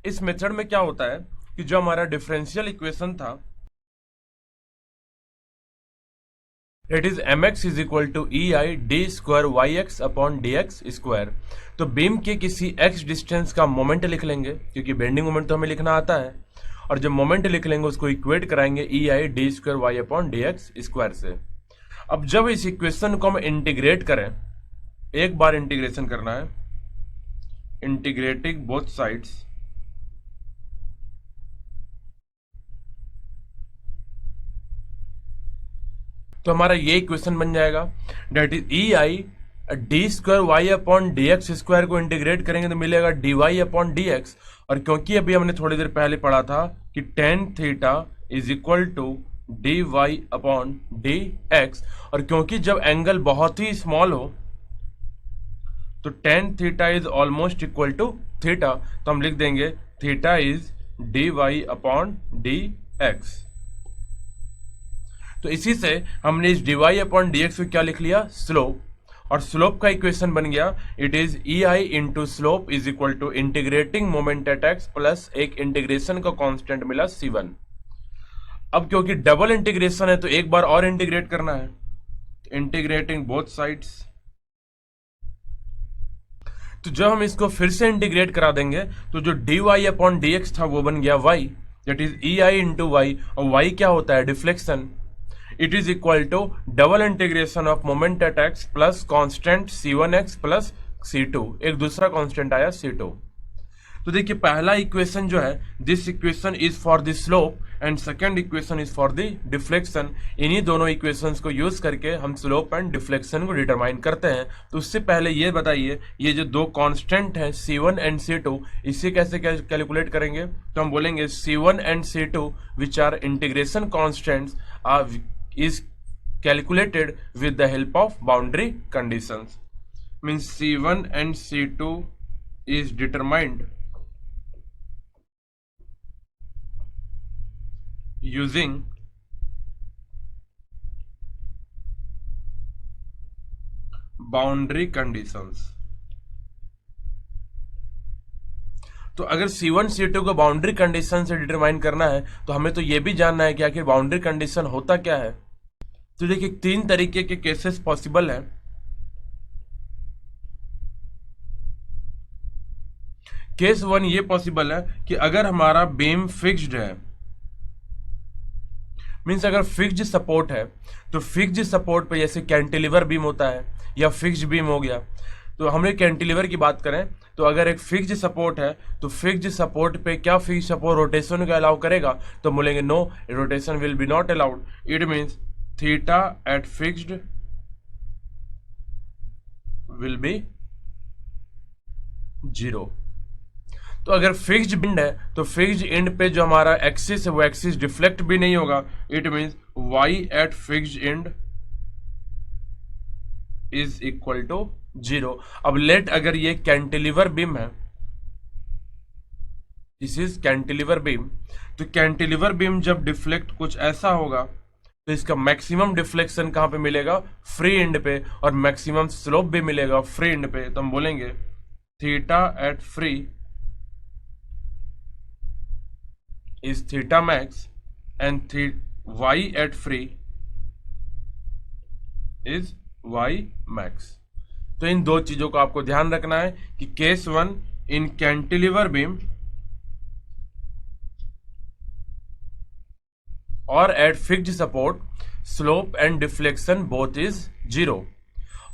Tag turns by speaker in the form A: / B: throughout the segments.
A: इस मेथड में क्या होता है कि जो हमारा डिफरेंशियल इक्वेशन था, it is mx is equal to EI d square y x upon d x square. तो बीम के किसी x डिस्टेंस का मोमेंट लिख लेंगे, क्योंकि बेंडिंग मोमेंट तो हमें लिखना आता है, और जब मोमेंट लिख लेंगे उसको इक्वेट कराएंगे EI d square y upon d x square से। अब जब इस इक्वेशन को हम इंटीग्रेट करें, एक बार इंटीग्रेशन करना है, इंटीग्रेटिंग बोथ साइड्स, तो हमारा ये इक्वेशन बन जाएगा, that is EI d square y upon d x square को इंटीग्रेट करेंगे तो मिलेगा d y upon d x. और क्योंकि अभी हमने थोड़ी देर पहले पढ़ा था कि tan theta is equal to d y upon d x, और क्योंकि जब एंगल बहुत ही स्मॉल हो तो tan theta is almost equal to theta, तो हम लिख देंगे theta is d y upon d x. तो इसी से हमने इस d y upon d x को क्या लिख लिया, स्लोप, और स्लोप का इक्वेशन बन गया, it is EI into slope is equal to integrating moment at x plus एक इंटीग्रेशन का कांस्टेंट मिला C1। अब क्योंकि डबल इंटीग्रेशन है तो एक बार और इंटीग्रेट करना है, इंटीग्रेटिंग बोथ साइड्स। तो जब हम इसको फिर से इंटीग्रेट करा देंगे तो जो d y upon d x था वो बन गया y, that is EI into y, और y क्या होता है, deflection. It is equal to double integration of moment at x plus constant C1x plus C2, एक दूसरा कांस्टेंट आया C2। तो देखिए पहला इक्वेशन जो है, this equation is for the slope and second equation is for the deflection. इन्हीं दोनों इक्वेशंस को यूज करके हम स्लोप एंड डिफ्लेक्शन को डिटरमाइन करते हैं। तो उससे पहले ये बताइए, ये जो दो कांस्टेंट है C1 एंड C2, इसे कैसे कैलकुलेट करेंगे, तो हम बोलेंगे C1 and C2 which are integration constants is calculated with the help of boundary conditions, means C1 and C2 is determined using boundary conditions। तो अगर C1 C2 को बाउंड्री कंडीशन से डिटरमाइन करना है तो हमें तो यह भी जानना है कि आखिर बाउंड्री कंडीशन होता क्या है। तो देखिए तीन तरीके के केसेस पॉसिबल हैं। केस वन ये पॉसिबल है कि अगर हमारा बीम फिक्स्ड है, मीन्स अगर फिक्स्ड सपोर्ट है, तो फिक्स्ड सपोर्ट पे जैसे कैंटिलीवर बीम होता है या फिक्स्ड बीम हो गया, तो हम कैंटिलीवर की बात करें तो अगर एक फिक्स्ड सपोर्ट है तो फिक्स्ड सपोर्ट पे क्या फिक्स्ड सपोर्ट रोटेशन को अलाउ करेगा, तो बोलेंगे no, rotation will be not allowed. It means theta at fixed will be 0। तो अगर फिक्स्ड बिंड है तो फिक्स्ड एंड पे जो हमारा एक्सिस है वो एक्सिस डिफ्लेक्ट भी नहीं होगा। It means y at fixed end is equal to 0। अब लेट अगर ये कैंटिलीवर बीम है, दिस इज कैंटिलीवर बीम, तो कैंटिलीवर बीम जब डिफ्लेक्ट कुछ ऐसा होगा तो इसका मैक्सिमम डिफ्लेक्शन कहां पे मिलेगा, फ्री एंड पे, और मैक्सिमम स्लोप भी मिलेगा फ्री एंड पे। तो हम बोलेंगे theta at free is theta max and y at free is y max. तो इन दो चीजों को आपको ध्यान रखना है कि case one in cantilever beam और at fixed support slope and deflection both is 0।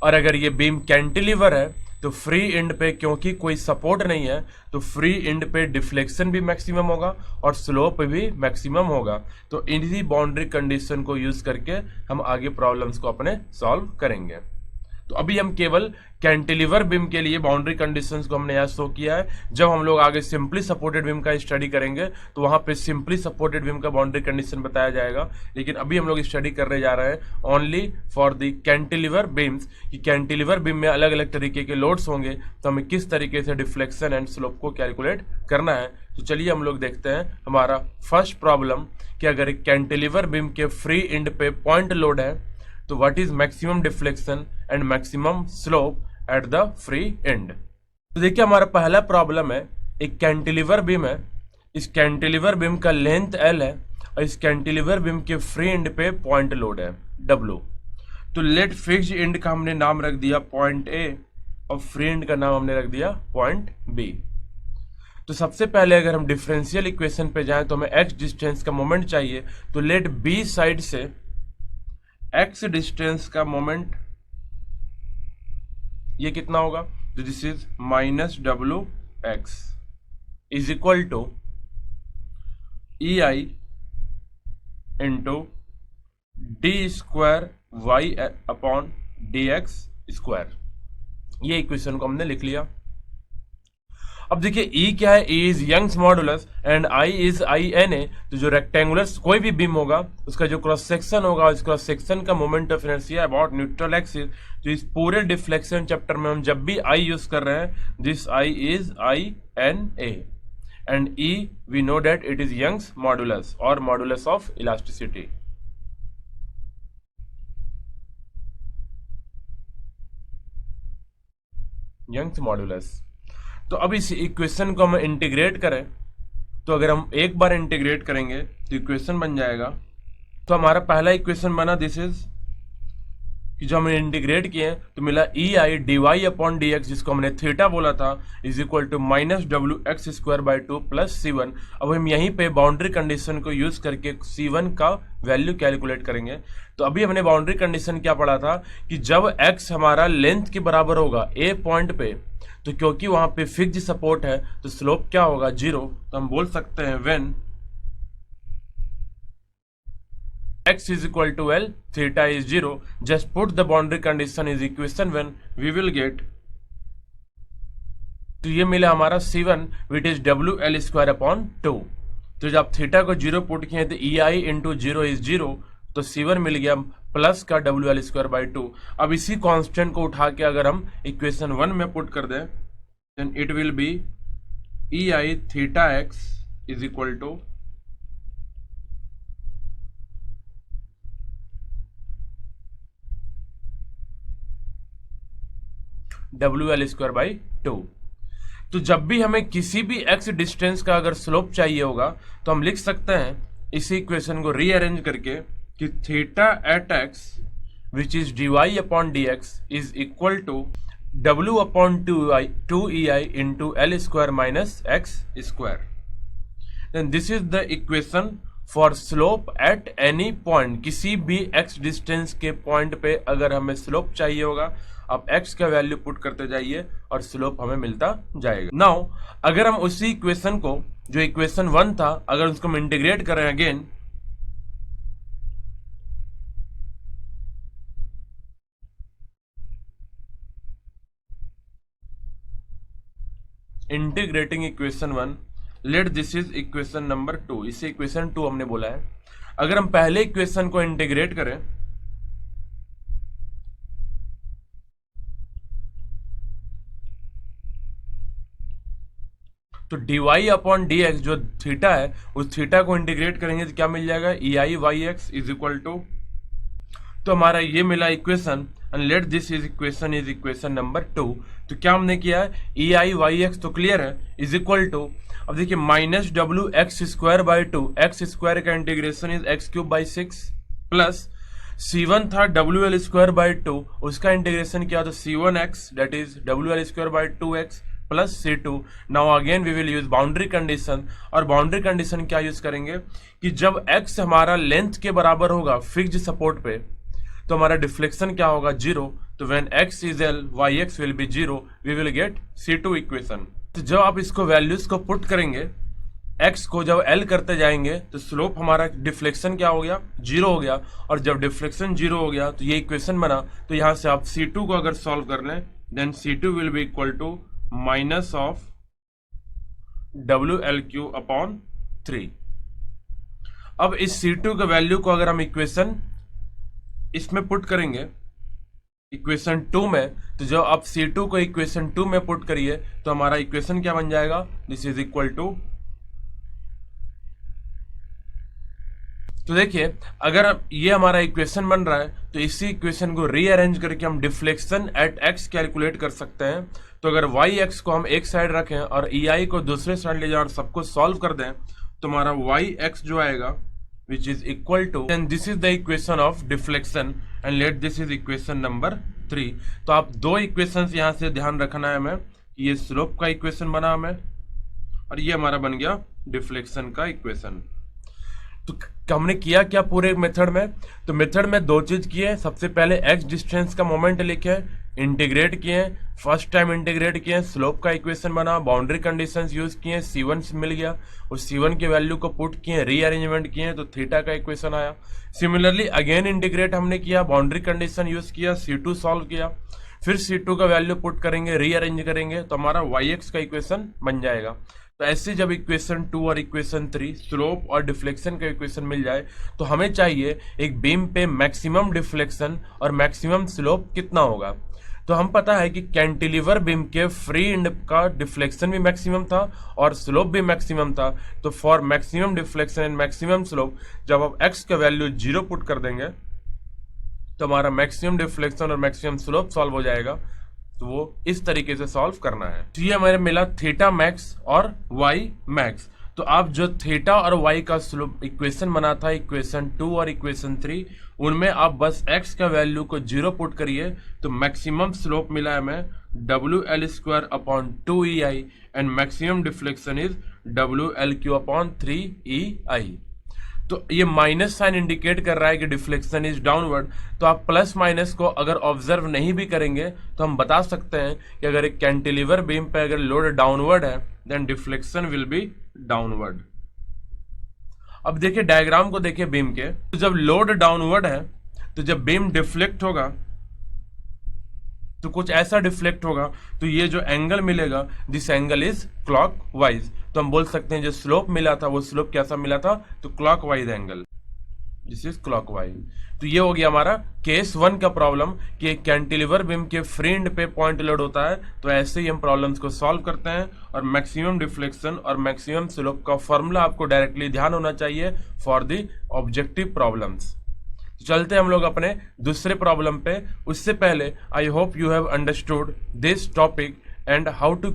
A: और अगर ये बीम कैंटिलीवर है तो फ्री एंड पे क्योंकि कोई सपोर्ट नहीं है तो फ्री एंड पे डिफ्लेक्शन भी मैक्सिमम होगा और स्लोप भी मैक्सिमम होगा। तो इन्हीं बाउंड्री कंडीशन को यूज करके हम आगे प्रॉब्लम्स को अपने सॉल्व करेंगे। तो अभी हम केवल कैंटिलीवर बीम के लिए बाउंड्री कंडीशंस को हमने यहाँ शो किया है। जब हम लोग आगे सिंपली सपोर्टेड बीम का स्टडी करेंगे तो वहां पे सिंपली सपोर्टेड बीम का बाउंड्री कंडीशन बताया जाएगा, लेकिन अभी हम लोग स्टडी करने जा रहे हैं only for the cantilever beams कि कैंटिलीवर बीम में अलग अलग तरीके के लोड्स होंगे तो हमें किस तरीके से डिफ्लेक्शन एंड स्लोप को कैलकुलेट करना है। तो चलिए हम लोग देखते हैं हमारा फर्स्ट प्रॉब्लम कि अगर एक कैंटिलीवर बीम के फ्री एंड पे पॉइंट लोड है तो what is maximum deflection and maximum slope at the free and. तो देखिए हमारा पहला प्रॉब्लम है एक कैंटिलीवर बीम है, इस कैंटिलीवर बीम का लेंथ L है और इस कैंटिलीवर बीम के फ्री एंड पे पॉइंट लोड है W। तो लेट फिक्स्ड एंड का हमने नाम रख दिया पॉइंट A और फ्री एंड का नाम हमने रख दिया पॉइंट B। तो सबसे पहले अगर हम डिफरेंशियल इक्वेशन पे जाएं तो हमें x डिस्टेंस का मोमेंट चाहिए, तो लेट B साइड से x डिस्टेंस का मोमेंट ये कितना होगा, तो this is -WX is equal to EI into d² y upon dx square. ये इक्वेशन को हमने लिख लिया। अब देखिए E क्या है, E is Young's modulus and I is INA। तो जो रेक्टेंगुलर कोई भी बीम होगा उसका जो क्रॉस सेक्शन होगा, उस क्रॉस सेक्शन का moment of inertia about neutral axis. तो इस पूरे डिफ्लेक्शन चैप्टर में हम जब भी I यूज कर रहे हैं, this I is INA and E we know that it is Young's modulus और modulus of elasticity. Young's modulus. तो अब इस इक्वेशन को हम इंटीग्रेट करें, तो अगर हम एक बार इंटीग्रेट करेंगे तो इक्वेशन बन जाएगा। तो हमारा पहला इक्वेशन बना दिस इज कि जो हमने इंटीग्रेट किए तो मिला EI dy अपॉन dx, जिसको हमने थीटा बोला था, is equal to -WX² plus C1। अब हम यहीं पे बाउंड्री कंडीशन को यूज करके C1 का वैल्यू कैलकुलेट करेंगे। तो अभी हमने बाउंड्री कंडीशन क्या पढ़ा था कि जब x हमारा लेंथ के बराबर होगा A पॉइंट पे, तो क्योंकि वहां पे फिक्स्ड सपोर्ट है तो स्लोप क्या होगा, 0। तो हम बोल सकते हैं when x is equal to L, theta is 0, just put the boundary condition is equation 1, we will get, तो ये मिला हमारा C1 which is WL² upon 2। तो जब थीटा को 0 पुट किए तो EI इंटू 0 इज 0, तो C1 मिल गया प्लस का WL²/2। अब इसी कांस्टेंट को उठा के अगर हम इक्वेशन 1 में पुट कर दें, then it will be EI theta x is equal to WL²/2। तो जब भी हमें किसी भी x डिस्टेंस का अगर स्लोप चाहिए होगा तो हम लिख सकते हैं इसी इक्वेशन को रीअरेंज करके कि theta at x which is dy upon dx is equal to W upon 2EI into L² minus x²। Then this is the equation for slope at any point. किसी भी x डिस्टेंस के point पे अगर हमें slope चाहिए होगा, आप x का वैल्यू पुट करते जाइए और स्लोप हमें मिलता जाएगा। नाउ अगर हम उसी इक्वेशन को, जो इक्वेशन 1 था, अगर उसको हम इंटीग्रेट करें again, integrating equation 1, late this is equation number 2। इसे इक्वेशन 2 हमने बोला है। अगर हम पहले इक्वेशन को इंटीग्रेट करें तो dy अपॉन dx जो थीटा है, उस थीटा को इंटीग्रेट करेंगे तो क्या मिल जाएगा, EI yx is equal to, तो हमारा ये मिला equation and let this is equation number 2। तो क्या हमने किया है, EI yx तो क्लियर है, इज इक्वल टू, अब देखिए -WX²/2, x² का integration is x³/6 plus C1 था WL²/2, उसका इंटीग्रेशन किया तो C1x that is WL²/2x plus C2। Now again we will use boundary condition, और बाउंड्री कंडीशन क्या यूज करेंगे कि जब x हमारा लेंथ के बराबर होगा फिक्स्ड सपोर्ट पे, तो हमारा डिफ्लेक्शन क्या होगा, 0। तो when x is L, yx will be 0, we will get C2 equation. तो जब आप इसको वैल्यूज को पुट करेंगे, x को जब L करते जाएंगे तो स्लोप हमारा डिफ्लेक्शन क्या हो गया, 0 हो गया। और जब डिफ्लेक्शन 0 हो गया तो ये इक्वेशन बना। तो यहां से आप C2 को अगर सॉल्व कर लें, then C2 will be equal to minus of WL³ upon 3। अब इस C2 के वैल्यू को अगर हम इक्वेशन इसमें पुट करेंगे इक्वेशन 2 में, तो जब आप C2 को इक्वेशन 2 में पुट करिए तो हमारा इक्वेशन क्या बन जाएगा, दिस इज इक्वल टू तो देखिए अगर ये हमारा इक्वेशन बन रहा है तो इसी इक्वेशन को रीअरेंज करके हम डिफ्लेक्शन एट एक्स कैलकुलेट कर सकते हैं। तो अगर वाई एक्स को हम एक साइड रखें और ई आई को दूसरे साइड ले जाएं और सबको सॉल्व कर दें तो हमारा वाई एक्स जो आएगा which is equal to, and this is the equation of deflection and let this is equation number 3। तो आप दो इक्वेशन यहाँ से ध्यान रखना है हमें, ये स्लोप का इक्वेशन बना हमें और ये हमारा बन गया डिफ्लेक्शन का इक्वेशन। तो हमने किया क्या पूरे मेथड में, तो मेथड में दो चीज किए। सबसे पहले एक्स डिस्टेंस का मोमेंट लिखे, इंटीग्रेट किए, फर्स्ट टाइम इंटीग्रेट किए, स्लोप का इक्वेशन बना, बाउंड्री कंडीशंस यूज किए, C1 मिल गया, उस C1 के वैल्यू को पुट किए, रीअरेंजमेंट किए तो थीटा का इक्वेशन आया। सिमिलरली अगेन इंटीग्रेट हमने किया, बाउंड्री कंडीशन यूज किया, C2 सॉल्व किया, फिर C2 का वैल्यू पुट करेंगे, रीअरेंज करेंगे तो हमारा yx का इक्वेशन बन जाएगा। तो ऐसे जब इक्वेशन 2 और इक्वेशन 3 स्लोप और डिफ्लेक्शन का इक्वेशन मिल जाए तो हमें चाहिए एक बीम पे मैक्सिमम डिफ्लेक्शन और मैक्सिमम स्लोप कितना होगा। तो हम पता है कि कैंटिलीवर बीम के फ्री एंड का डिफ्लेक्शन भी मैक्सिमम था और स्लोप भी मैक्सिमम था। तो for maximum deflection and maximum slope जब आप x का वैल्यू 0 पुट कर देंगे तो हमारा मैक्सिमम डिफ्लेक्शन और मैक्सिमम स्लोप सॉल्व हो जाएगा। तो वो इस तरीके से सॉल्व करना है। तो ये हमारे मिला थीटा मैक्स और वाई मैक्स। तो आप जो थीटा और वाई का स्लोप इक्वेशन बना था इक्वेशन 2 और इक्वेशन 3, उनमें आप बस x का वैल्यू को 0 पुट करिए तो मैक्सिमम स्लोप मिला है हमें WL²/2EI and maximum deflection is WL³/3EI। तो ये माइनस साइन इंडिकेट कर रहा है कि डिफ्लेक्शन इज डाउनवर्ड। तो आप प्लस माइनस को अगर ऑब्जर्व नहीं भी करेंगे तो हम बता सकते हैं कि अगर एक कैंटिलीवर बीम पे अगर लोड डाउनवर्ड है then deflection will be downward. अब देखिए डायग्राम को देखिए बीम के, तो जब लोड डाउनवर्ड है तो जब बीम डिफ्लेक्ट होगा तो कुछ ऐसा डिफ्लेक्ट होगा तो ये जो एंगल मिलेगा this angle is clock wise. तो हम बोल सकते हैं जो स्लोप मिला था वो स्लोप कैसा मिला था, तो clock wise angle, this is clock wise. तो ये हो गया हमारा केस 1 का प्रॉब्लम कि एक कैंटिलीवर बीम के फ्री एंड पे पॉइंट लोड होता है। तो ऐसे ही हम प्रॉब्लम्स को सॉल्व करते हैं और मैक्सिमम डिफ्लेक्शन और मैक्सिमम स्लोप का फॉर्मूला आपको डायरेक्टली ध्यान होना चाहिए फॉर द ऑब्जेक्टिव प्रॉब्लम्स। चलते हम लोग अपने दूसरे प्रॉब्लम पे। उससे पहले I hope you have understood this topic and how to